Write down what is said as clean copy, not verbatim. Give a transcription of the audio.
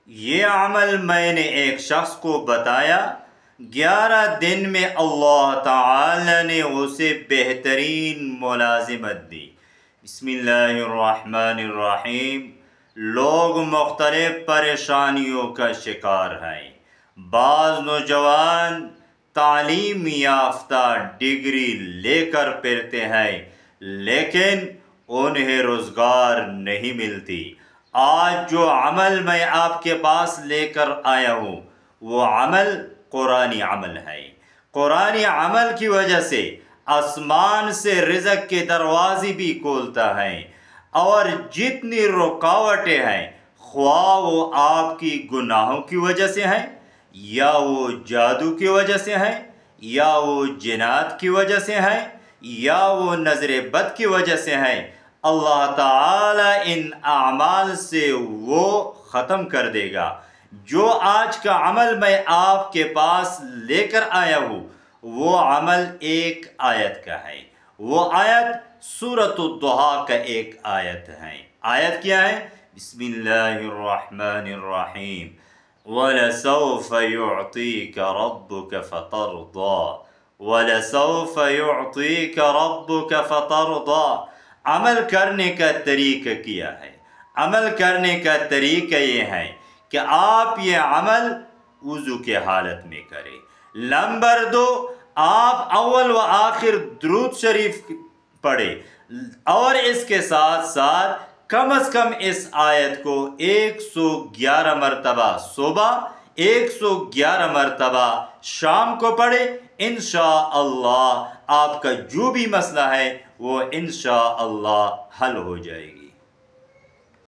یہ عمل میں نے ایک شخص کو بتایا، 11 دن میں اللہ تعالی نے اسے بہترین ملازمت دی۔ بسم اللہ الرحمن الرحیم۔ لوگ مختلف پریشانیوں کا شکار ہیں۔ بعض نوجوان تعلیم یافتہ ڈگری لے کر پھرتے ہیں لیکن انہیں روزگار نہیں ملتی۔ آج جو عمل میں آپ کے پاس لے کر آیا ہوں وہ عمل قرآنی عمل ہے۔ قرآنی عمل کی وجہ سے آسمان سے رزق کے دروازے بھی کھولتا ہے، اور جتنی رکاوٹیں ہیں خواہ وہ آپ کی گناہوں کی وجہ سے ہیں، یا وہ جادو کی وجہ سے ہیں، یا وہ جنات کی وجہ سے ہیں، یا وہ نظر بد کی وجہ سے ہیں، اللہ تعالی ان اعمال سے وہ ختم کر دے گا۔ جو آج کا عمل میں آپ کے پاس لے کر آیا ہوں وہ عمل ایک آیت کا ہے۔ وہ آیت سورۃ الضحیٰ کا ایک آیت ہے۔ آیت کیا ہے؟ بسم اللہ الرحمن الرحیم۔ وَلَسَوْفَ يُعْطِيكَ رَبُّكَ فَتَرْضَىٰ وَلَسَوْفَ يُعْطِيكَ رَبُّكَ فَتَرْضَىٰ۔ عمل کرنے کا طریقہ کیا ہے؟ عمل کرنے کا طریقہ یہ ہے کہ آپ یہ عمل وضو کے حالت میں کریں۔ نمبر 2، آپ اول و آخر درود شریف پڑھیں، اور اس کے ساتھ ساتھ کم از کم اس آیت کو 111 مرتبہ صبح، 111 مرتبہ شام کو پڑھیں۔ انشاءاللہ آپ کا جو بھی مسئلہ ہے وہ انشاءاللہ حل ہو جائے گا۔